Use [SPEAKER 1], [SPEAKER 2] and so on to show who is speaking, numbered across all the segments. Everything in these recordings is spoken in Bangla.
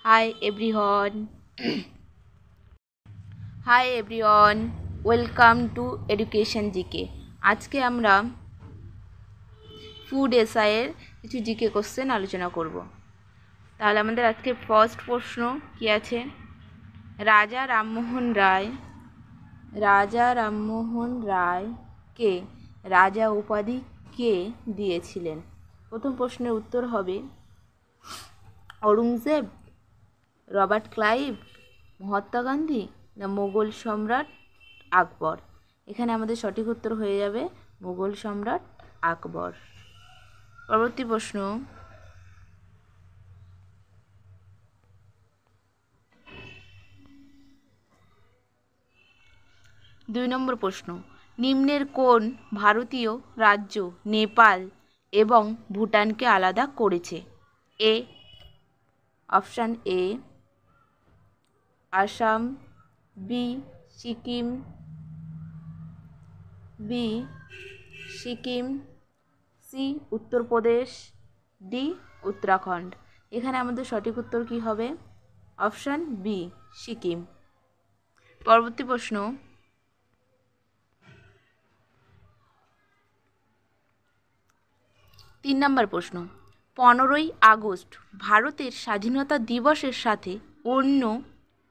[SPEAKER 1] Hi everyone. Hi everyone. Welcome to Education GK. আজকে আমরা ফুড এসআইয়ের কিছু জিকে কোশ্চেন আলোচনা করব। তাহলে আমাদের আজকে ফার্স্ট প্রশ্ন কি আছে? রাজা রামমোহন রায়কে রাজা উপাধি কে দিয়েছিলেন? প্রথম প্রশ্নের উত্তর হবে ঔরঙ্গজেব, রবার্ট ক্লাইভ, মহাত্মা গান্ধী না মোগল সম্রাট আকবর। এখানে আমাদের সঠিক উত্তর হয়ে যাবে মোগল সম্রাট আকবর। পরবর্তী প্রশ্ন, দুই নম্বর প্রশ্ন, নিম্নের কোন ভারতীয় রাজ্য নেপাল এবং ভুটানকে আলাদা করেছে? এ option A Assam, B Sikkim, C Uttar Pradesh, D Uttarakhand. এখানে আমাদের সঠিক উত্তর কি হবে? Option B Sikkim. পরবর্তী প্রশ্ন, তিন নম্বর প্রশ্ন, 15ই আগস্ট ভারতের স্বাধীনতা দিবসের সাথে অন্য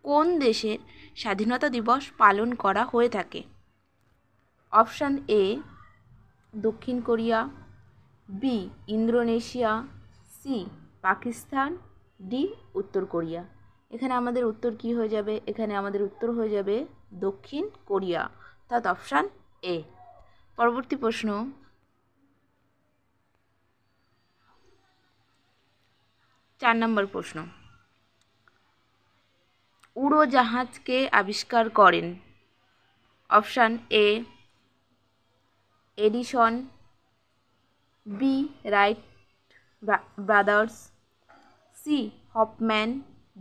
[SPEAKER 1] কোন দেশের স্বাধীনতা দিবস পালন করা হয়ে থাকে? অপশান এ দক্ষিণ Korea, B Indonesia, C Pakistan, D উত্তর কোরিয়া। এখানে আমাদের উত্তর কি হয়ে যাবে? এখানে আমাদের উত্তর হয়ে যাবে দক্ষিণ কোরিয়া, অর্থাৎ অপশান এ। পরবর্তী প্রশ্ন, 4 নম্বর প্রশ্ন, উড়োজাহাজকে আবিষ্কার করেন? Option A Edison, B Wright brothers, C Hoffman,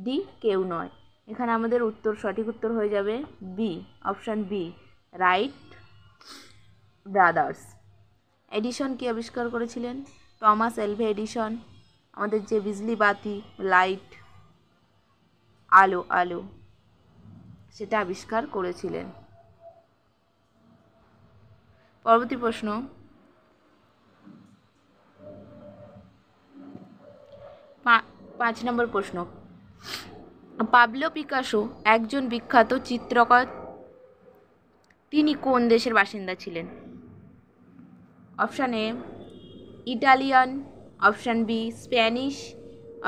[SPEAKER 1] D কেউ নয়। এখানে আমাদের সঠিক উত্তর হয়ে যাবে B option B Wright brothers. Edison কি আবিষ্কার করেছিলেন? টমাস এলভা এডিসন আমাদের যে বিজলি বাতি, লাইট, আলো সেটা আবিষ্কার করেছিলেন। পরবর্তী প্রশ্ন, 5 নম্বর প্রশ্ন, পাবলো পিকাসো একজন বিখ্যাত চিত্রকর, তিনি কোন দেশের বাসিন্দা ছিলেন? Option A Italian, option B Spanish,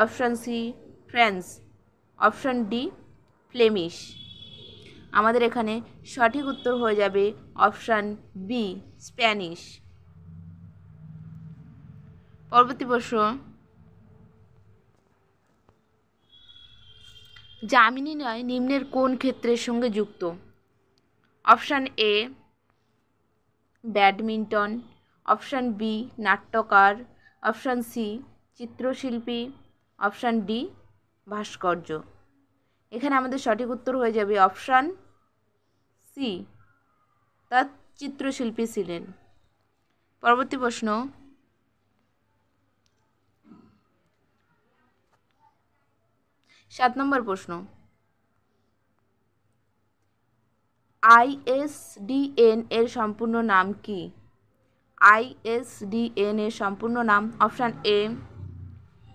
[SPEAKER 1] option C French, option D Flemish. আমাদের এখানে সঠিক উত্তর হয়ে যাবে অপশান বি স্প্যানিশ। পরবর্তী প্রশ্ন, যামিনী রায় নিম্নের কোন ক্ষেত্রের সঙ্গে যুক্ত? Option A badminton, option B নাট্যকার, অপশান সি চিত্রশিল্পী, অপশান ডি ভাস্কর্য। এখানে আমাদের সঠিক উত্তর হয়ে যাবে অপশান সি, তার চিত্রশিল্পী ছিলেন। পরবর্তী প্রশ্ন, 7 নম্বর প্রশ্ন, ISDN এর সম্পূর্ণ নাম কি? ISDN এর সম্পূর্ণ নাম option A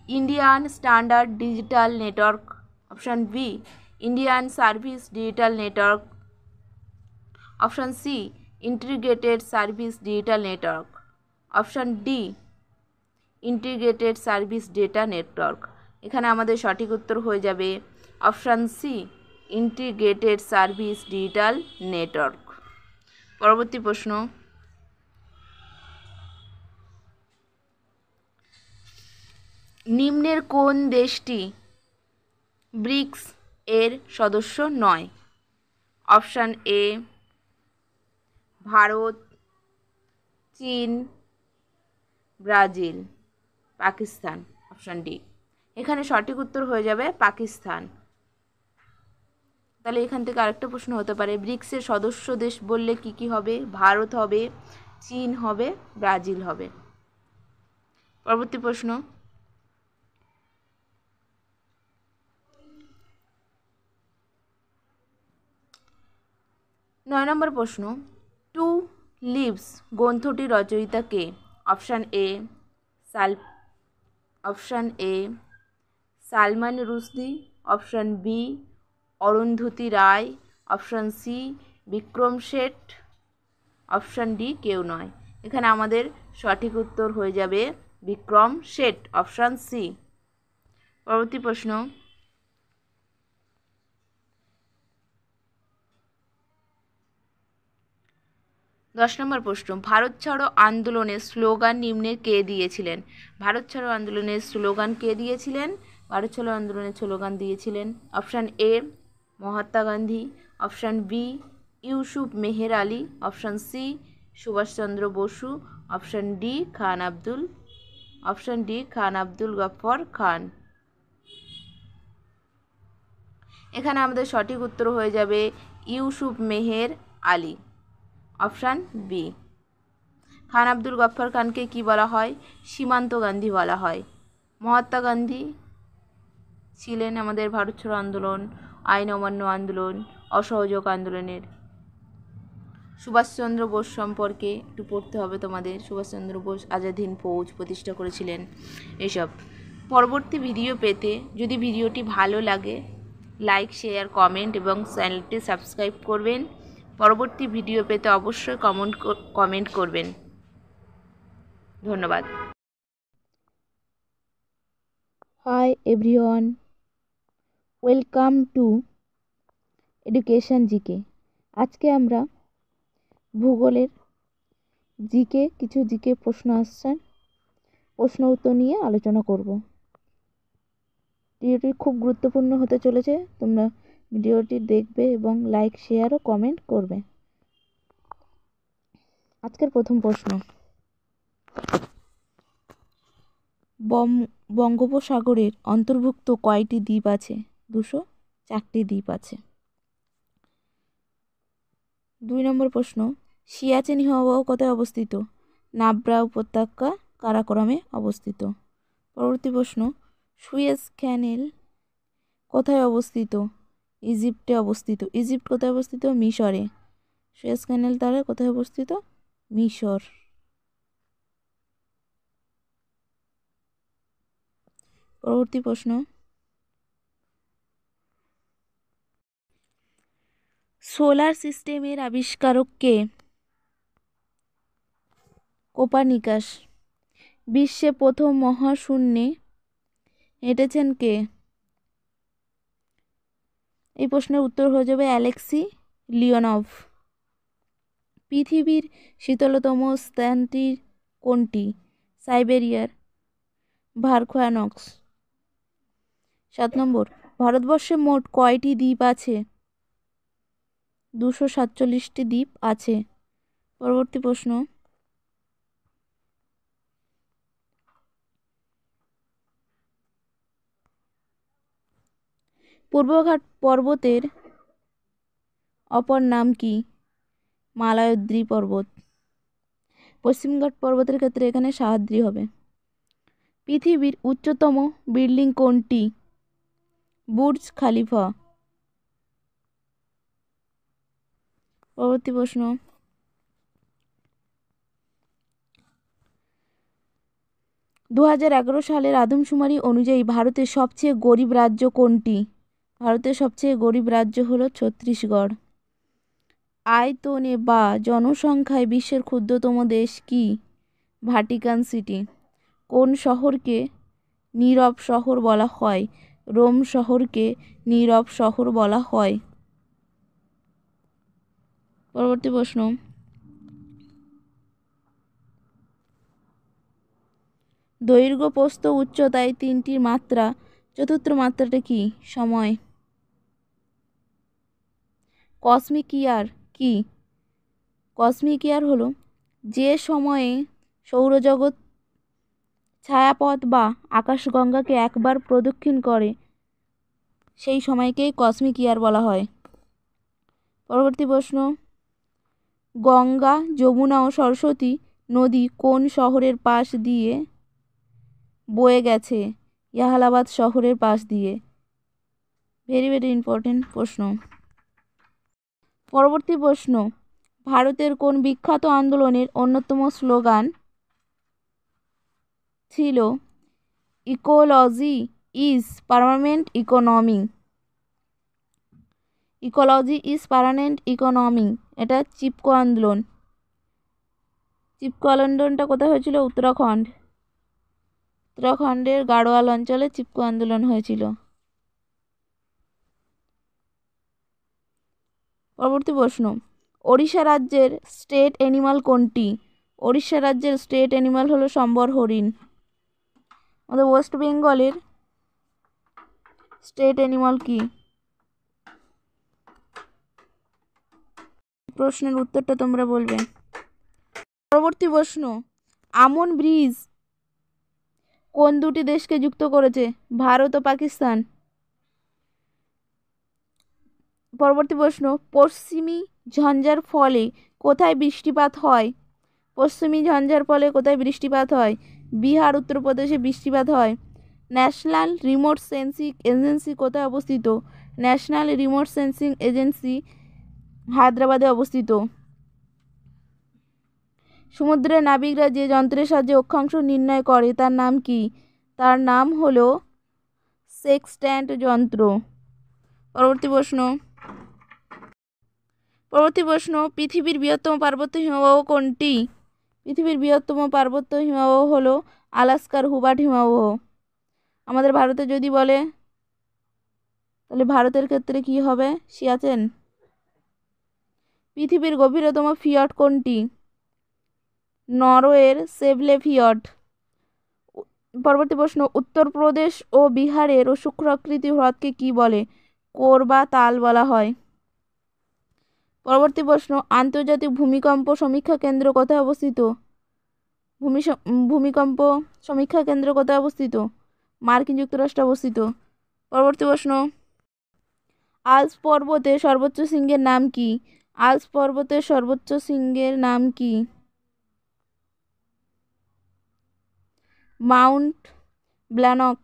[SPEAKER 1] Indian standard digital network, option B Indian service digital network, option C integrated service digital network, option D integrated service data network. এখানে আমাদের সঠিক উত্তর হয়ে যাবে option C integrated service digital network. পরবর্তী প্রশ্ন, নিম্নের কোন দেশটি ব্রিক্স এর সদস্য নয়? অপশান এ ভারত, চীন, ব্রাজিল, পাকিস্তান, অপশান ডি। এখানে সঠিক উত্তর হয়ে যাবে পাকিস্তান। তাহলে এখান থেকে আরেকটা প্রশ্ন হতে পারে, ব্রিক্সের সদস্য দেশ বললে কি কি হবে? ভারত হবে, চীন হবে, ব্রাজিল হবে। পরবর্তী প্রশ্ন, 6 নম্বর প্রশ্ন, টু লিভস গ্রন্থটির রচয়িতা কে? Option A Salman Rushdie, option B Arundhati Roy, option C Vikram Seth, option D কেউ নয়। এখানে আমাদের সঠিক উত্তর হয়ে যাবে বিক্রম শেঠ, অপশান সি। পরবর্তী প্রশ্ন, 10 নম্বর প্রশ্ন, ভারত ছাড়ো আন্দোলনের স্লোগান নিম্নের কে দিয়েছিলেন? ভারত ছাড়ো আন্দোলনের স্লোগান কে দিয়েছিলেন? ভারত ছাড়ো আন্দোলনের স্লোগান দিয়েছিলেন option A Mahatma Gandhi, option B Yusuf Meher Ali, option C Subhash Chandra Bose, option D Khan Abdul Gaffar Khan. এখানে আমাদের সঠিক উত্তর হয়ে যাবে ইউসুফ মেহের আলী, অপশান বি। খান আব্দুল গফর খানকে কি বলা হয়? সীমান্ত গান্ধী বলা হয়। মহাত্মা গান্ধী ছিলেন আমাদের ভারত ছাড়ো আন্দোলন, আইন অমান্য আন্দোলন, অসহযোগ আন্দোলনের। সুভাষচন্দ্র বোস সম্পর্কে একটু পড়তে হবে তোমাদের। সুভাষচন্দ্র বোস আজাদ হিন্দ ফৌজ প্রতিষ্ঠা করেছিলেন, এসব। পরবর্তী ভিডিও পেতে যদি ভিডিওটি ভালো লাগে লাইক, শেয়ার, কমেন্ট এবং চ্যানেলটি সাবস্ক্রাইব করবেন। পরবর্তী ভিডিও পেতে অবশ্যই কমেন্ট করবেন। ধন্যবাদ। Hi everyone, welcome to education GK. আজকে আমরা ভূগোলের কিছু জিকে প্রশ্ন আসছে, প্রশ্ন উত্তর নিয়ে আলোচনা করব। ভিডিওটি খুব গুরুত্বপূর্ণ হতে চলেছে, তোমরা ভিডিওটি দেখবে এবং লাইক, শেয়ার ও কমেন্ট করবে। আজকের প্রথম প্রশ্ন, বঙ্গোপসাগরের অন্তর্ভুক্ত কয়টি দ্বীপ আছে? 204টি দ্বীপ আছে। 2 নম্বর প্রশ্ন, সিয়াচেন হিমবাহ কোথায় অবস্থিত? নাব্রা উপত্যকা কারাকোরামে অবস্থিত। পরবর্তী প্রশ্ন, সুয়েজ ক্যানেল কোথায় অবস্থিত? ইজিপ্টে অবস্থিত। ইজিপ্ট কোথায় অবস্থিত? মিশরে। সুয়েজ ক্যানেল তাহলে কোথায় অবস্থিত? মিশর। পরবর্তী প্রশ্ন, সোলার সিস্টেমের আবিষ্কারক কে? কোপার্নিকাস। বিশ্বে প্রথম মহাশূন্যে হেঁটেছেন কে? এই প্রশ্নের উত্তর হয়ে যাবে অ্যালেক্সি লিওনভ। পৃথিবীর শীতলতম স্থানটি কোনটি? সাইবেরিয়ার ভারখোয়ানক্স। 7 নম্বর, ভারতবর্ষে মোট কয়টি দ্বীপ আছে? 247টি দ্বীপ আছে। পরবর্তী প্রশ্ন, পূর্বঘাট পর্বতের অপর নাম কি? মালায়দ্রি পর্বত। পশ্চিমঘাট পর্বতের ক্ষেত্রে এখানে সাহাদ্রি হবে। পৃথিবীর উচ্চতম বিল্ডিং কোনটি? বুর্জ খালিফা। পরবর্তী প্রশ্ন, 2011 সালের আদমশুমারি অনুযায়ী ভারতের সবচেয়ে গরিব রাজ্য কোনটি? ভারতের সবচেয়ে গরিব রাজ্য হলো ছত্তিশগড়। আয়তনে বা জনসংখ্যায় বিশ্বের ক্ষুদ্রতম দেশ কি? Vatican city. কোন শহরকে নীরব শহর বলা হয়? রোম শহরকে নীরব শহর বলা হয়। পরবর্তী প্রশ্ন, দৈর্ঘ্য, প্রস্থ, উচ্চতায় 3টির মাত্রা, চতুর্থ মাত্রাটা কি? সময়। কসমিক ইয়ার কি? কসমিক ইয়ার হলো যে সময়ে সৌরজগৎ ছায়াপথ বা আকাশগঙ্গাকে একবার প্রদক্ষিণ করে সেই সময়কেই কসমিক ইয়ার বলা হয়। পরবর্তী প্রশ্ন, গঙ্গা, যমুনা ও সরস্বতী নদী কোন শহরের পাশ দিয়ে বয়ে গেছে? এলাহাবাদ শহরের পাশ দিয়ে। ভেরি ভেরি ইম্পর্টেন্ট প্রশ্ন। পরবর্তী প্রশ্ন, ভারতের কোন বিখ্যাত আন্দোলনের অন্যতম স্লোগান ছিল ecology is permanent economy? Ecology is permanent economy, এটা চিপকো আন্দোলন। চিপকো আন্দোলনটা কোথায় হয়েছিল? উত্তরাখণ্ডের গাড়োয়াল অঞ্চলে চিপকো আন্দোলন হয়েছিল। পরবর্তী প্রশ্ন, ওড়িশা রাজ্যের স্টেট অ্যানিমাল কোনটি? ওড়িশা রাজ্যের স্টেট অ্যানিমাল হলো সম্বর হরিণ। আমাদের ওয়েস্ট বেঙ্গলের স্টেট অ্যানিমাল কি? প্রশ্নের উত্তরটা তোমরা বলবে। পরবর্তী প্রশ্ন, আমন ব্রিজ কোন দুটি দেশকে যুক্ত করেছে? ভারত ও পাকিস্তান। পরবর্তী প্রশ্ন, পশ্চিমী ঝঞ্ঝার ফলে কোথায় বৃষ্টিপাত হয়? পশ্চিমী ঝঞ্ঝার ফলে কোথায় বৃষ্টিপাত হয়? বিহার, উত্তরপ্রদেশে বৃষ্টিপাত হয়। ন্যাশনাল রিমোট সেন্সিং এজেন্সি কোথায় অবস্থিত? ন্যাশনাল রিমোট সেন্সিং এজেন্সি হায়দ্রাবাদে অবস্থিত। সমুদ্রের নাবিকরা যে যন্ত্রের সাহায্যে অক্ষাংশ নির্ণয় করে তার নাম কি? তার নাম হলো সেক্সট্যান্ট যন্ত্র। পরবর্তী প্রশ্ন, পৃথিবীর বৃহত্তম পার্বত্য হিমবাহ কোনটি? পৃথিবীর বৃহত্তম পার্বত্য হিমবাহ হলো আলাস্কার হুবার্ট হিমবাহ। আমাদের ভারতে যদি বলে তাহলে ভারতের ক্ষেত্রে কি হবে? সিয়াচেন। পৃথিবীর গভীরতম ফিয়র্ড কোনটি? নরওয়ের সেভলে ফিয়র্ড। পরবর্তী প্রশ্ন, উত্তরপ্রদেশ ও বিহারের শুক্রাকৃতি হ্রদকে কি বলে? কোর বা তাল বলা হয়। পরবর্তী প্রশ্ন, আন্তর্জাতিক ভূমিকম্প সমীক্ষা কেন্দ্র কোথায় অবস্থিত? ভূমিকম্প সমীক্ষা কেন্দ্র কোথায় অবস্থিত? মার্কিন যুক্তরাষ্ট্রে অবস্থিত। পরবর্তী প্রশ্ন, আল্পস পর্বতের সর্বোচ্চ শৃঙ্গের নাম কি? আল্পস পর্বতের সর্বোচ্চ শৃঙ্গের নাম কি? মাউন্ট ব্ল্যানক।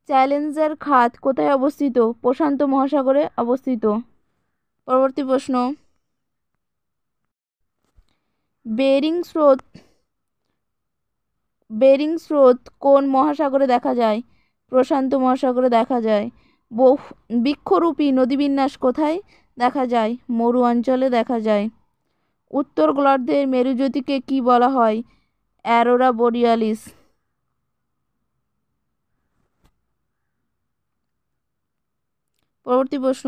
[SPEAKER 1] চ্যালেঞ্জার খাত কোথায় অবস্থিত? প্রশান্ত মহাসাগরে অবস্থিত। পরবর্তী প্রশ্ন, বেরিং স্রোত কোন মহাসাগরে দেখা যায়? প্রশান্ত মহাসাগরে দেখা যায়। বৃক্ষরূপী নদীবিন্যাস কোথায় দেখা যায়? মরু অঞ্চলে দেখা যায়। উত্তর গোলার্ধের মেরুজ্যোতিকে কি বলা হয়? Aurora Borealis. পরবর্তী প্রশ্ন,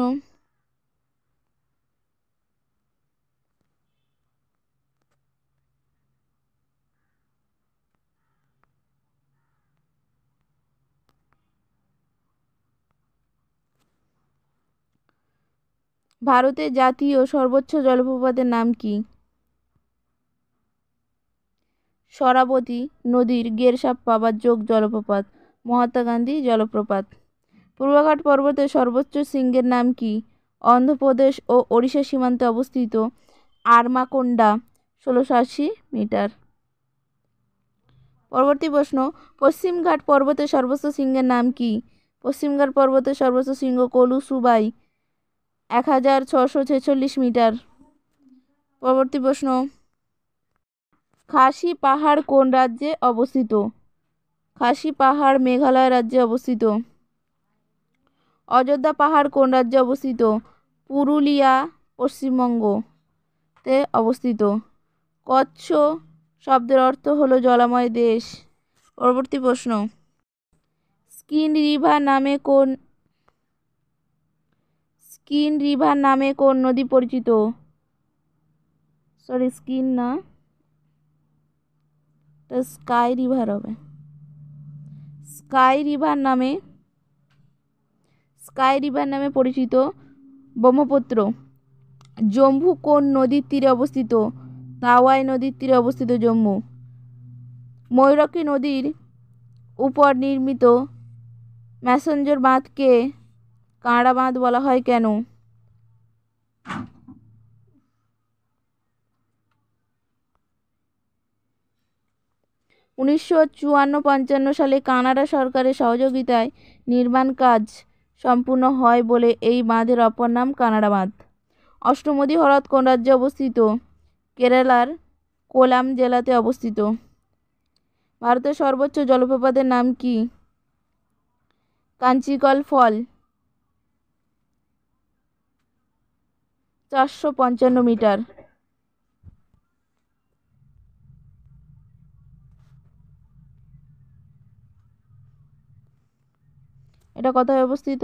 [SPEAKER 1] ভারতের জাতীয় সর্বোচ্চ জলপ্রপাতের নাম কি? শরাবতী নদীর গেরসাপ্পা বা যোগ জলপ্রপাত। মহাত্মা গান্ধী জলপ্রপাত। পূর্বঘাট পর্বতের সর্বোচ্চ শৃঙ্গের নাম কি? অন্ধ্রপ্রদেশ ও ওড়িশা সীমান্তে অবস্থিত আরমাকোন্ডা, 1680 মিটার। পরবর্তী প্রশ্ন, পশ্চিমঘাট পর্বতের সর্বোচ্চ শৃঙ্গের নাম কি? পশ্চিমঘাট পর্বতের সর্বোচ্চ শৃঙ্গ কলুসুবাই, 1646 মিটার। পরবর্তী প্রশ্ন, খাসি পাহাড় কোন রাজ্যে অবস্থিত? খাসি পাহাড় মেঘালয় রাজ্যে অবস্থিত। অযোধ্যা পাহাড় কোন রাজ্যে অবস্থিত? পুরুলিয়া, পশ্চিমবঙ্গতে অবস্থিত। কচ্ছ শব্দের অর্থ হলো জলময় দেশ। পরবর্তী প্রশ্ন, স্কিন রিভার নামে কোন নদী পরিচিত? স্কিন না, স্কাই রিভার হবে। স্কাই রিভার নামে পরিচিত ব্রহ্মপুত্র। জম্মু কোন নদীর তীরে অবস্থিত? তাওয়াই নদীর তীরে অবস্থিত জম্মু। ময়ূরকী নদীর উপর নির্মিত ম্যাসেঞ্জর বাঁধকে কাঁড়া বাঁধ বলা হয় কেন? 1954-55 সালে কানাডা সরকারের সহযোগিতায় নির্মাণ কাজ সম্পূর্ণ হয় বলে এই বাঁধের অপর নাম কানাডা বাঁধ। অষ্টমুদি হ্রদ কোন রাজ্যে অবস্থিত? কেরালার কোলাম জেলাতে অবস্থিত। ভারতের সর্বোচ্চ জলপ্রপাতের নাম কি? কাঞ্চিকল ফল, 455 মিটার। এটা কোথায় অবস্থিত?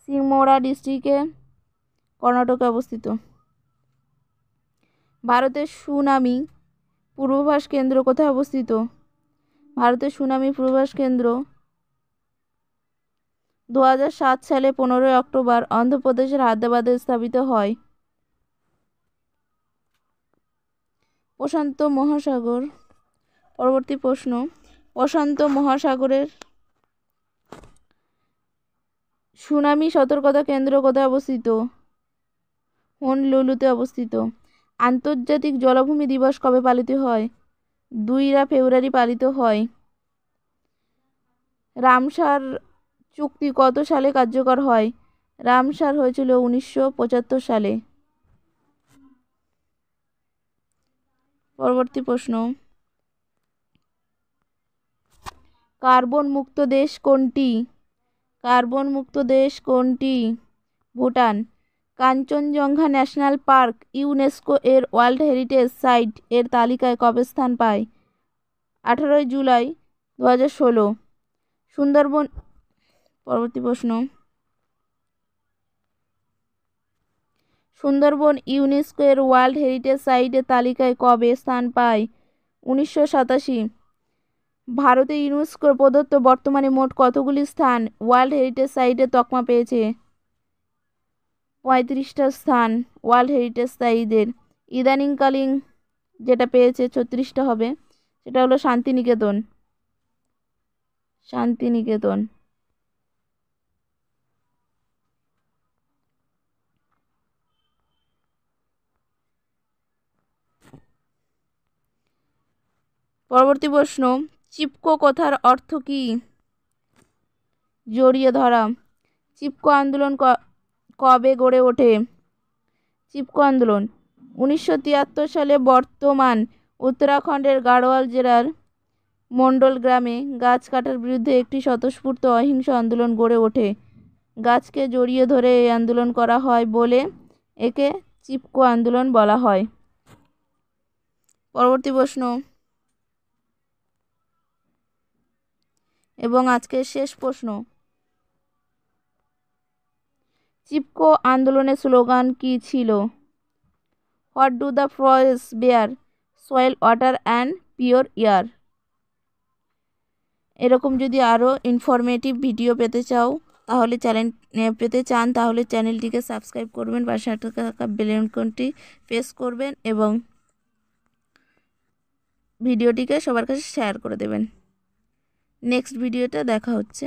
[SPEAKER 1] সিংমোড়া ডিস্ট্রিক্টে, কর্ণাটকে অবস্থিত। ভারতের সুনামি পূর্বাভাস কেন্দ্র কোথায় অবস্থিত? ভারতের সুনামি পূর্বাভাস কেন্দ্র 2007 সালে 15 অক্টোবর অন্ধ্রপ্রদেশের হায়দ্রাবাদে স্থাপিত হয়। প্রশান্ত মহাসাগর, পরবর্তী প্রশ্ন, প্রশান্ত মহাসাগরের সুনামি সতর্কতা কেন্দ্র কোথায় অবস্থিত? হনলুলুতে অবস্থিত। আন্তর্জাতিক জলাভূমি দিবস কবে পালিত হয়? 2 ফেব্রুয়ারি পালিত হয়। রামসার চুক্তি কত সালে কার্যকর হয়? রামসার হয়েছিল 1975 সালে। পরবর্তী প্রশ্ন, কার্বন মুক্ত দেশ কোনটি? কার্বন মুক্ত দেশ কোনটি? Bhutan. Kanchenjunga national park UNESCO এর ওয়ার্ল্ড হেরিটেজ সাইট এর তালিকায় কবে স্থান পায়? 18 জুলাই 2016। সুন্দরবন, পরবর্তী প্রশ্ন, সুন্দরবন ইউনেস্কো এর ওয়ার্ল্ড হেরিটেজ সাইটের তালিকায় কবে স্থান পায়? 1987। ভারতে ইউনেস্কো প্রদত্ত বর্তমানে মোট কতগুলি স্থান ওয়ার্ল্ড হেরিটেজ সাইটের তকমা পেয়েছে? 35টা স্থান ওয়ার্ল্ড হেরিটেজ সাইটের। ইদানিংকালীন যেটা পেয়েছে 36টা হবে, সেটা হলো শান্তিনিকেতন। শান্তিনিকেতন। পরবর্তী প্রশ্ন, চিপকো কথার অর্থ কি? জড়িয়ে ধরা। চিপকো আন্দোলন কবে গড়ে ওঠে? চিপকো আন্দোলন 1973 সালে বর্তমান উত্তরাখণ্ডের গাড়োয়াল জেলার মন্ডল গ্রামে গাছ কাটার বিরুদ্ধে একটি স্বতঃস্ফূর্ত অহিংস আন্দোলন গড়ে ওঠে। গাছকে জড়িয়ে ধরে এই আন্দোলন করা হয় বলে একে চিপকো আন্দোলন বলা হয়। পরবর্তী প্রশ্ন এবং আজকের শেষ প্রশ্ন, চিপকো আন্দোলনের স্লোগান কি ছিল? What do the forest bear? Soil, water and pure air. এরকম যদি আরও ইনফরমেটিভ ভিডিও পেতে চান তাহলে চ্যানেলটিকে সাবস্ক্রাইব করবেন, পাশে থাকা বেল আইকনটি প্রেস করবেন এবং ভিডিওটিকে সবার কাছে শেয়ার করে দেবেন। নেক্সট ভিডিওতে দেখা হচ্ছে।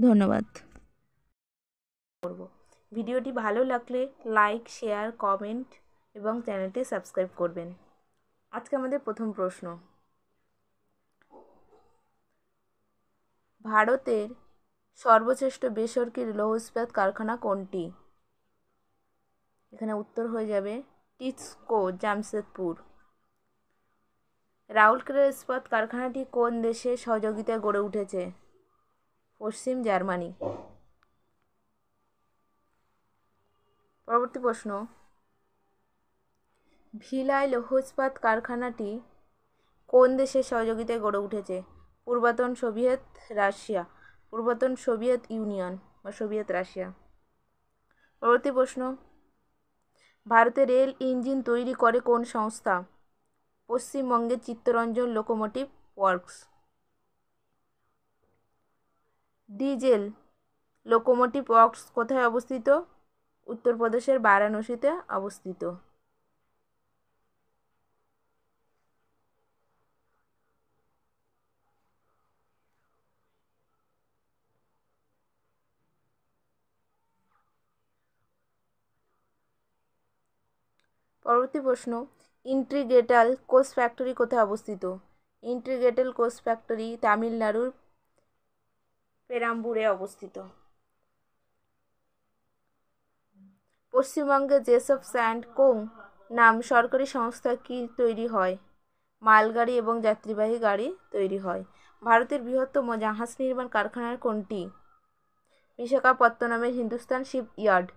[SPEAKER 1] ধন্যবাদ। ভিডিওটি ভালো লাগলে লাইক, শেয়ার, কমেন্ট এবং চ্যানেলটি সাবস্ক্রাইব করবেন। আজকে আমাদের প্রথম প্রশ্ন, ভারতের সর্বশ্রেষ্ঠ বেসরকারি লৌহ ইস্পাত কারখানা কোনটি? এখানে উত্তর হয়ে যাবে টিসকো, জামশেদপুর। রাউরকেলা ইস্পাত কারখানাটি কোন দেশের সহযোগিতায় গড়ে উঠেছে? পশ্চিম জার্মানি। পরবর্তী প্রশ্ন, ভিলাই লৌহ ইস্পাত কারখানাটি কোন দেশের সহযোগিতায় গড়ে উঠেছে? পূর্বতন সোভিয়েত ইউনিয়ন বা সোভিয়েত রাশিয়া। পরবর্তী প্রশ্ন, ভারতে রেল ইঞ্জিন তৈরি করে কোন সংস্থা? পশ্চিমবঙ্গের Chittaranjan locomotive works. Diesel locomotive works কোথায় অবস্থিত? উত্তরপ্রদেশের বারাণসীতে অবস্থিত। পরবর্তী প্রশ্ন, ইন্টিগ্রেটাল কোচ ফ্যাক্টরি কোথায় অবস্থিত? ইন্টিগ্রেটাল কোচ ফ্যাক্টরি তামিলনাড়ুর পেরাম্বুরে অবস্থিত। পশ্চিমবঙ্গে জেসপ স্যান্ড কো নাম সরকারি সংস্থা কি তৈরি হয়? মালগাড়ি এবং যাত্রীবাহী গাড়ি তৈরি হয়। ভারতের বৃহত্তম জাহাজ নির্মাণ কারখানা কোনটি? বিশাখাপত্তনমের হিন্দুস্তান শিপ ইয়ার্ড।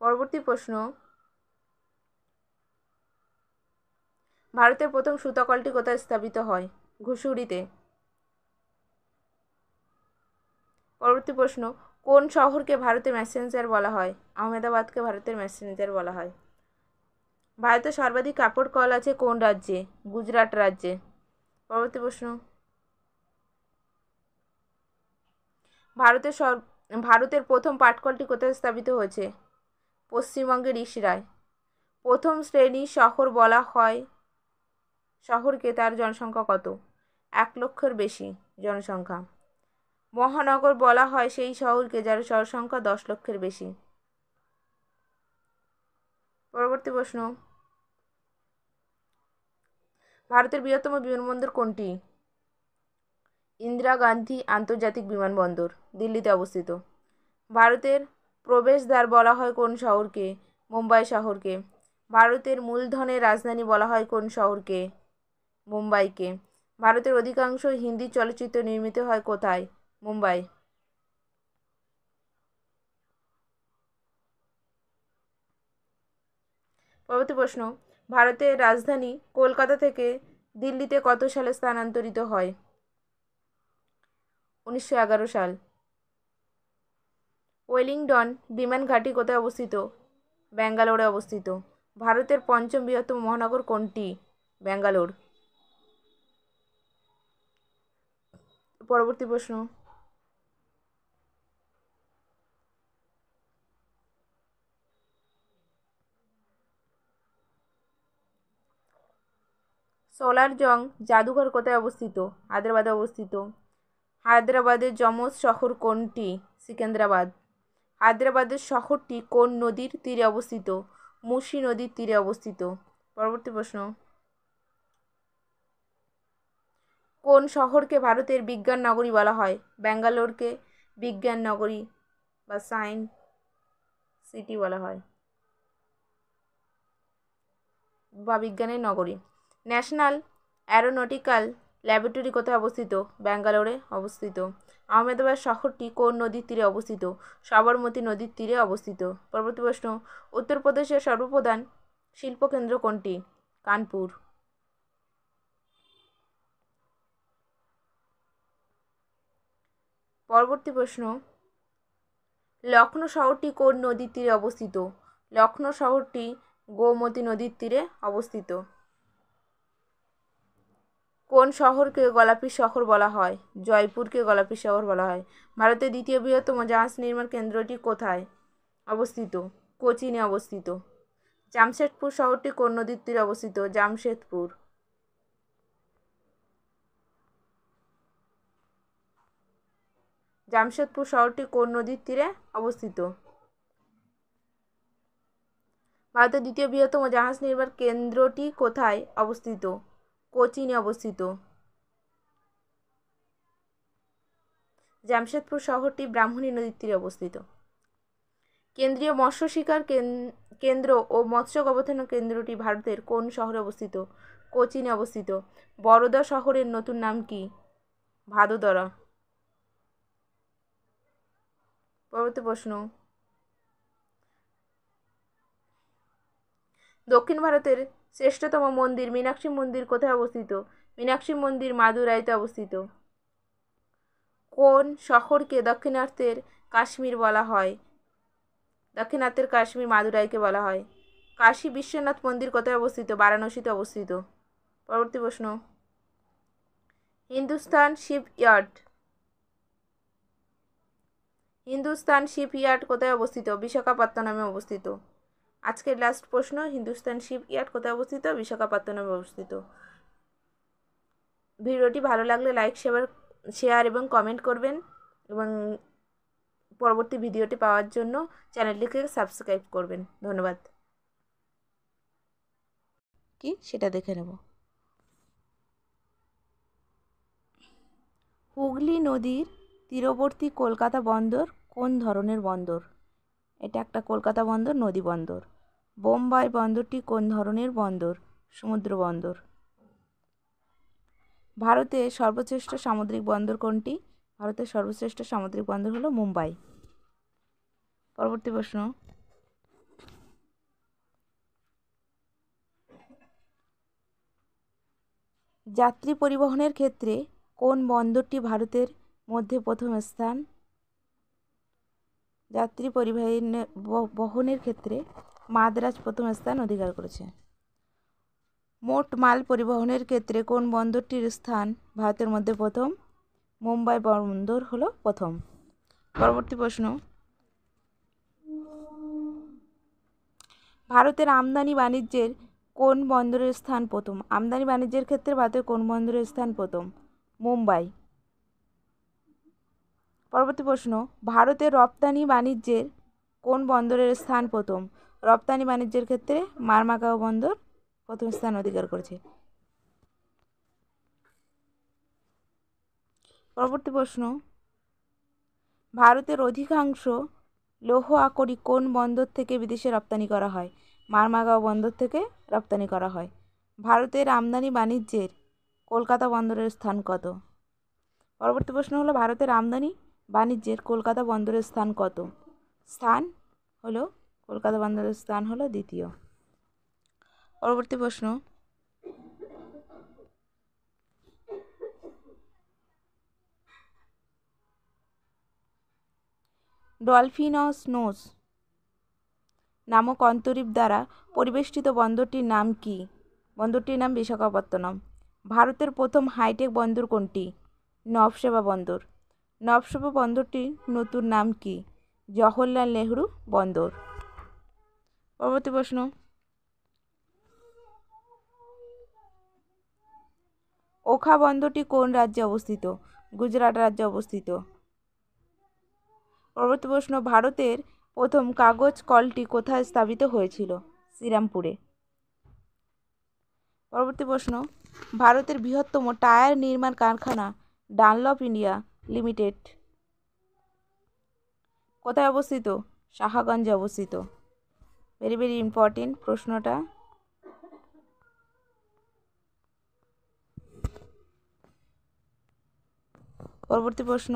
[SPEAKER 1] পরবর্তী প্রশ্ন, ভারতের প্রথম সুতকলটি কোথায় স্থাপিত হয়? ঘুষুরিতে। পরবর্তী প্রশ্ন, কোন শহরকে ভারতের মেসেঞ্জার বলা হয়? আহমেদাবাদকে ভারতের মেসেঞ্জার বলা হয়। ভারতের সর্বাধিক কাপড় কল আছে কোন রাজ্যে? গুজরাট রাজ্যে। পরবর্তী প্রশ্ন, ভারতের প্রথম পাটকলটি কোথায় স্থাপিত হয়েছে? পশ্চিমবঙ্গের ইসরায়। প্রথম শ্রেণীর শহর বলা হয় শহরকে, তার জনসংখ্যা কত? 1 লক্ষের বেশি জনসংখ্যা। মহানগর বলা হয় সেই শহরকে যার জনসংখ্যা 10 লক্ষের বেশি। পরবর্তী প্রশ্ন, ভারতের বৃহত্তম বিমানবন্দর কোনটি? ইন্দিরা গান্ধী আন্তর্জাতিক বিমানবন্দর, দিল্লিতে অবস্থিত। ভারতের প্রবেশদ্বার বলা হয় কোন শহরকে? মুম্বাই শহরকে। ভারতের মূলধনের রাজধানী বলা হয় কোন শহরকে? মুম্বাইকে। ভারতের অধিকাংশ হিন্দি চলচ্চিত্র নির্মিত হয় কোথায়? মুম্বাই। পরবর্তী প্রশ্ন, ভারতের রাজধানী কলকাতা থেকে দিল্লিতে কত সালে স্থানান্তরিত হয়? 1911 সাল। ওয়েলিংটন বিমান ঘাঁটি কোথায় অবস্থিত? ব্যাঙ্গালোরে অবস্থিত। ভারতের পঞ্চম বৃহত্তম মহানগর কোনটি? ব্যাঙ্গালোর। পরবর্তী প্রশ্ন, সোলার জং জাদুঘর কোথায় অবস্থিত? হায়দ্রাবাদে অবস্থিত। হায়দ্রাবাদের যমজ শহর কোনটি? সিকেন্দ্রাবাদ। হায়দ্রাবাদের শহরটি কোন নদীর তীরে অবস্থিত? মুসি নদীর তীরে অবস্থিত। পরবর্তী প্রশ্ন, কোন শহরকে ভারতের বিজ্ঞান নগরী বলা হয়? ব্যাঙ্গালোরকে বিজ্ঞান নগরী বা সায়েন্স সিটি বলা হয়, বা বিজ্ঞানের নগরী। ন্যাশনাল অ্যারোনটিক্যাল ল্যাবরেটরি কোথায় অবস্থিত? ব্যাঙ্গালোরে অবস্থিত। আহমেদাবাদ শহরটি কোন নদীর তীরে অবস্থিত? সবরমতী নদীর তীরে অবস্থিত। পরবর্তী প্রশ্ন, উত্তরপ্রদেশের সর্বপ্রধান শিল্পকেন্দ্র কোনটি? কানপুর। পরবর্তী প্রশ্ন, লখনৌ শহরটি কোন নদীর তীরে অবস্থিত? লখনৌ শহরটি গোমতী নদীর তীরে অবস্থিত। কোন শহরকে গোলাপী শহর বলা হয়? জয়পুরকে গোলাপী শহর বলা হয়। ভারতের দ্বিতীয় বৃহত্তম জাহাজ নির্মাণ কেন্দ্রটি কোথায় অবস্থিত? কোচিনে অবস্থিত। জামশেদপুর শহরটি কোন নদীর তীরে অবস্থিত? জামশেদপুর। জামশেদপুর শহরটি কোন নদীর তীরে অবস্থিত? ভারতের দ্বিতীয় বৃহত্তম জাহাজ নির্মাণ কেন্দ্রটি কোথায় অবস্থিত? কোচিনে অবস্থিত। জামশেদপুর শহরটি ব্রাহ্মণী নদীর তীরে অবস্থিত। কেন্দ্রীয় মৎস্য শিকার কেন্দ্র ও মৎস্য গবেষণা কেন্দ্রটি ভারতের কোন শহরে অবস্থিত? কোচিনে অবস্থিত। বরোদা শহরের নতুন নাম কি? ভাদোদরা। পরবর্তী প্রশ্ন, দক্ষিণ ভারতের শ্রেষ্ঠতম মন্দির মীনাক্ষী মন্দির কোথায় অবস্থিত? মীনাক্ষী মন্দির মাদুরাইতে অবস্থিত। কোন শহরকে দক্ষিণাত্যের কাশ্মীর বলা হয়? দাক্ষিণাত্যের কাশ্মীর মাদুরাইকে বলা হয়। কাশী বিশ্বনাথ মন্দির কোথায় অবস্থিত? বারাণসীতে অবস্থিত। পরবর্তী প্রশ্ন, হিন্দুস্তান শিপইয়ার্ড কোথায় অবস্থিত? বিশাখাপত্তনমে অবস্থিত। আজকের লাস্ট প্রশ্ন, হিন্দুস্তান শিপইয়ার্ড কোথায় অবস্থিত? বিশাখাপত্তনমে অবস্থিত। ভিডিওটি ভালো লাগলে লাইক শেয়ার এবং কমেন্ট করবেন এবং পরবর্তী ভিডিওটি পাওয়ার জন্য চ্যানেলটিকে সাবস্ক্রাইব করবেন। ধন্যবাদ। কি সেটা দেখে নেব। হুগলি নদীর তীরবর্তী কলকাতা বন্দর কোন ধরনের বন্দর? এটা একটা কলকাতা বন্দর, নদী বন্দর। বোম্বাই বন্দরটি কোন ধরনের বন্দর? সমুদ্র বন্দর। ভারতের সর্বশ্রেষ্ঠ সামুদ্রিক বন্দর কোনটি? ভারতের সর্বশ্রেষ্ঠ সামুদ্রিক বন্দর হলো মুম্বাই। পরবর্তী প্রশ্ন, যাত্রী পরিবহনের ক্ষেত্রে কোন বন্দরটি ভারতের মধ্যে প্রথম স্থান? যাত্রী বহনের ক্ষেত্রে মাদ্রাজ প্রথম স্থান অধিকার করেছে। মোট মাল পরিবহনের ক্ষেত্রে কোন বন্দরটির স্থান ভারতের মধ্যে প্রথম? মুম্বাই বন্দর হলো প্রথম। পরবর্তী প্রশ্ন, ভারতের আমদানি বাণিজ্যের কোন বন্দরের স্থান প্রথম? আমদানি বাণিজ্যের ক্ষেত্রে ভারতের কোন বন্দরের স্থান প্রথম? মুম্বাই। পরবর্তী প্রশ্ন, ভারতের রপ্তানি বাণিজ্যের কোন বন্দরের স্থান প্রথম? রপ্তানি বাণিজ্যের ক্ষেত্রে মারমাগাও বন্দর প্রথম স্থান অধিকার করেছে। পরবর্তী প্রশ্ন, ভারতের অধিকাংশ লৌহ আকরিক কোন বন্দর থেকে বিদেশে রপ্তানি করা হয়? মারমাগাও বন্দর থেকে রপ্তানি করা হয়। ভারতের আমদানি বাণিজ্যের কলকাতা বন্দরের স্থান কত? পরবর্তী প্রশ্ন হলো, ভারতের আমদানি বাণিজ্যের কলকাতা বন্দরের স্থান কত? স্থান হলো কলকাতা বন্দরের স্থান হলো দ্বিতীয়। পরবর্তী প্রশ্ন, ডলফিনস নোস নামক অন্তরীপ দ্বারা পরিবেষ্টিত বন্দরটির নাম কি? বন্দরটির নাম বিশাখাপত্তনম। ভারতের প্রথম হাইটেক বন্দর কোনটি? নবসেবা বন্দর। নবসেবা বন্দরটির নতুন নাম কি? জওহরলাল নেহরু বন্দর। পরবর্তী প্রশ্ন, ওখা বন্দরটি কোন রাজ্যে অবস্থিত? গুজরাট রাজ্যে অবস্থিত। পরবর্তী প্রশ্ন, ভারতের প্রথম কাগজ কলটি কোথায় স্থাপিত হয়েছিল? শ্রীরামপুরে। পরবর্তী প্রশ্ন, ভারতের বৃহত্তম টায়ার নির্মাণ কারখানা ডানলপ ইন্ডিয়া লিমিটেড কোথায় অবস্থিত? সাহাগঞ্জে অবস্থিত। ভেরি ভেরি ইম্পর্টেন্ট প্রশ্নটা। পরবর্তী প্রশ্ন,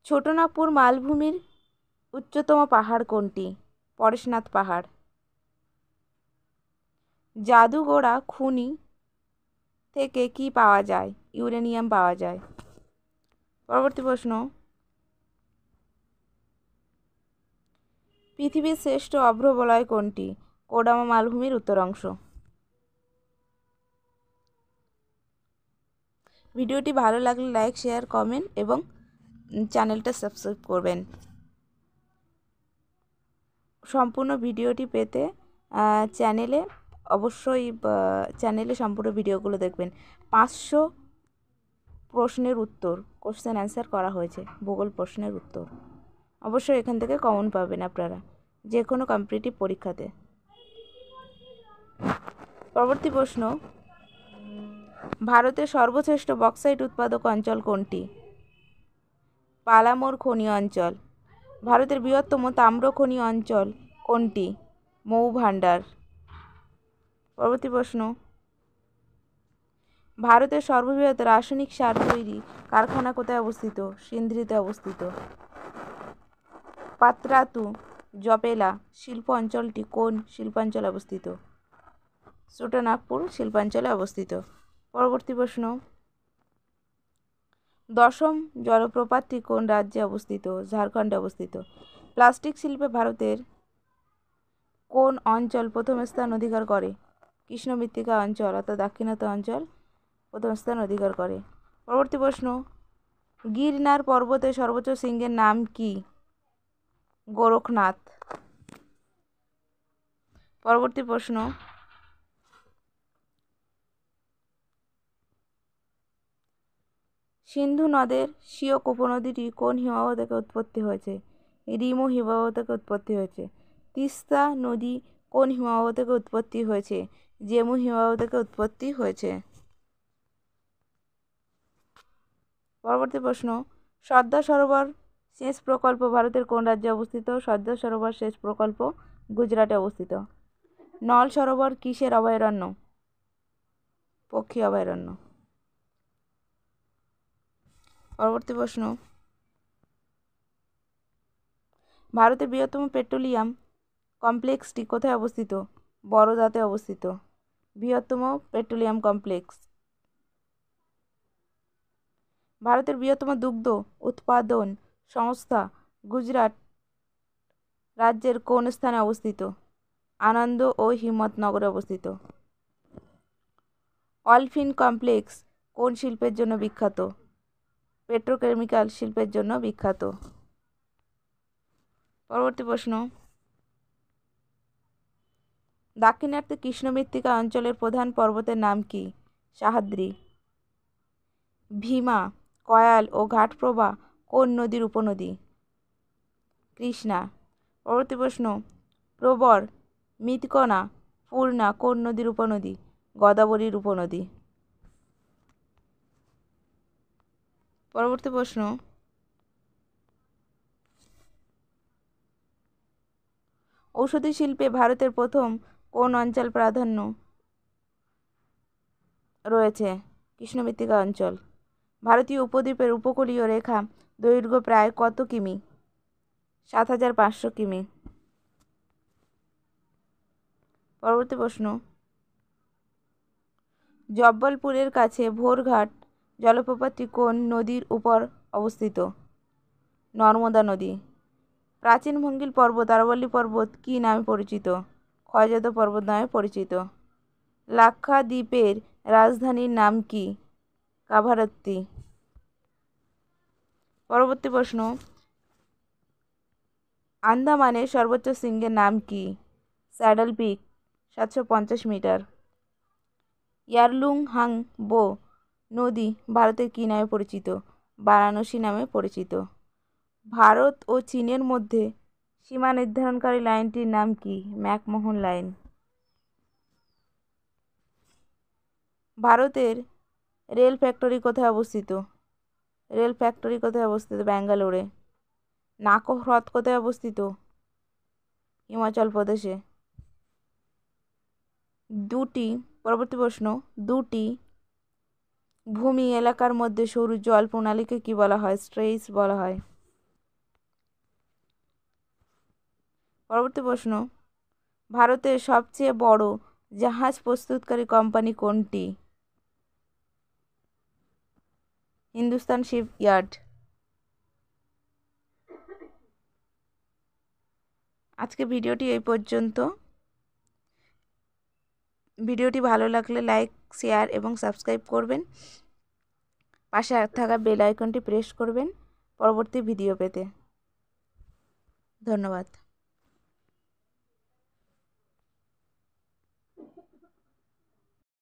[SPEAKER 1] ছোটনাগপুর মালভূমির উচ্চতম পাহাড় কোনটি? পরেশনাথ পাহাড়। জাদুগোড়া খনি থেকে কি পাওয়া যায়? ইউরেনিয়াম পাওয়া যায়। পরবর্তী প্রশ্ন, পৃথিবীর শ্রেষ্ঠ অভ্রবলয় কোনটি? কোডামা মালভূমির উত্তর অংশ। ভিডিওটি ভালো লাগলে লাইক, শেয়ার, কমেন্ট এবং চ্যানেলটা সাবস্ক্রাইব করবেন। সম্পূর্ণ ভিডিওটি পেতে চ্যানেলে অবশ্যই সম্পূর্ণ ভিডিওগুলো দেখবেন। 500 প্রশ্নের উত্তর কোশ্চেন অ্যান্সার করা হয়েছে, ভূগোল প্রশ্নের উত্তর। অবশ্যই এখান থেকে কমন পাবেন আপনারা যে কোনো কম্পিটিটিভ পরীক্ষাতে। পরবর্তী প্রশ্ন, ভারতের সর্বশ্রেষ্ঠ বক্সাইট উৎপাদক অঞ্চল কোনটি? পালামোর খনি অঞ্চল। ভারতের বৃহত্তম তাম্র খনি অঞ্চল কোনটি? মৌ ভান্ডার। পরবর্তী প্রশ্ন, ভারতের সর্ববৃহৎ রাসায়নিক সার তৈরি কারখানা কোথায় অবস্থিত? সিন্ধ্রিতে অবস্থিত। পাত্রাতু জপেলা শিল্প অঞ্চলটি কোন শিল্পাঞ্চলে অবস্থিত? ছোটনাগপুর শিল্পাঞ্চলে অবস্থিত। পরবর্তী প্রশ্ন, দশম জলপ্রপাতটি কোন রাজ্যে অবস্থিত? ঝাড়খণ্ডে অবস্থিত। প্লাস্টিক শিল্পে ভারতের কোন অঞ্চল প্রথম স্থান অধিকার করে? কৃষ্ণ মৃত্তিকা অঞ্চল অর্থাৎ দাক্ষিণাত্য অঞ্চল প্রথম স্থান অধিকার করে। পরবর্তী প্রশ্ন, গিরনার পর্বতের সর্বোচ্চ শৃঙ্গের নাম কি? গোরখনাথ। পরবর্তী প্রশ্ন, সিন্ধু নদের সিওক উপনদীটি কোন হিমবাহ থেকে উৎপত্তি হয়েছে? রিমো হিমবাহ থেকে উৎপত্তি হয়েছে। তিস্তা নদী কোন হিমবাহ থেকে উৎপত্তি হয়েছে? জেমু হিমবাহ থেকে উৎপত্তি হয়েছে। পরবর্তী প্রশ্ন, সর্দার সরোবর সেচ প্রকল্প ভারতের কোন রাজ্যে অবস্থিত? সর্দার সরোবর সেচ প্রকল্প গুজরাটে অবস্থিত। নল সরোবর কিসের অভয়ারণ্য? পক্ষী অভয়ারণ্য। পরবর্তী প্রশ্ন, ভারতের বৃহত্তম পেট্রোলিয়াম কমপ্লেক্সটি কোথায় অবস্থিত? বরোদাতে অবস্থিত। বৃহত্তম পেট্রোলিয়াম কমপ্লেক্স। ভারতের বৃহত্তম দুগ্ধ উৎপাদন সংস্থা গুজরাট রাজ্যের কোন স্থানে অবস্থিত? আনন্দ ও হিম্মতনগরে অবস্থিত। অলফিন কমপ্লেক্স কোন শিল্পের জন্য বিখ্যাত? পেট্রোকেমিক্যাল শিল্পের জন্য বিখ্যাত। পরবর্তী প্রশ্ন, দাক্ষিণাত্যে কৃষ্ণ মৃত্তিকা অঞ্চলের প্রধান পর্বতের নাম কি? সাহাদ্রি। ভীমা, কয়াল ও ঘাটপ্রভা কোন নদীর উপনদী? কৃষ্ণা। পরবর্তী প্রশ্ন, প্রবর, মিতকনা, পূর্ণা কোন নদীর উপনদী? গোদাবরীর উপনদী। পরবর্তী প্রশ্ন, ঔষধি শিল্পে ভারতের প্রথম কোন অঞ্চল প্রাধান্য রয়েছে? কৃষ্ণ মৃত্তিকা অঞ্চল। ভারতীয় উপদ্বীপের উপকূলীয় রেখা দৈর্ঘ্য প্রায় কত কিমি? ৭৫০০ কিমি। পরবর্তী প্রশ্ন, জব্বলপুরের কাছে ভোরঘাট জলপ্রপাতটি কোন নদীর উপর অবস্থিত? নর্মদা নদী। প্রাচীন ভঙ্গিল পর্বত আরাবল্লী পর্বত কী নামে পরিচিত? ক্ষয়জাত পর্বত নামে পরিচিত। লাক্ষাদ্বীপের রাজধানীর নাম কি? কাভারাত্তি। পরবর্তী প্রশ্ন, আন্দামানের সর্বোচ্চ শৃঙ্গের নাম কি? Saddle peak, ৭৫০ metre. ইয়ারলুংহাংবো নদী ভারতের কী নামে পরিচিত? বারাণসী নামে পরিচিত। ভারত ও চীনের মধ্যে সীমা নির্ধারণকারী লাইনটির নাম কি? McMahon line. ভারতের রেল ফ্যাক্টরি কোথায় অবস্থিত? রেল ফ্যাক্টরি কোথায় অবস্থিত? ব্যাঙ্গালোরে। নাকো হ্রদ কোথায় অবস্থিত? হিমাচল প্রদেশে। পরবর্তী প্রশ্ন, দুটি ভূমি এলাকার মধ্যে সরু জল প্রণালীকে কি বলা হয়? স্ট্রেইস বলা হয়। পরবর্তী প্রশ্ন, ভারতের সবচেয়ে বড় জাহাজ প্রস্তুতকারী কোম্পানি কোনটি? Hindustan shipyard. আজকে ভিডিওটি এই পর্যন্ত। ভিডিওটি ভালো লাগলে লাইক, শেয়ার এবং সাবস্ক্রাইব করবেন। পাশে থাকা বেল আইকনটি প্রেস করবেন পরবর্তী ভিডিও পেতে। ধন্যবাদ।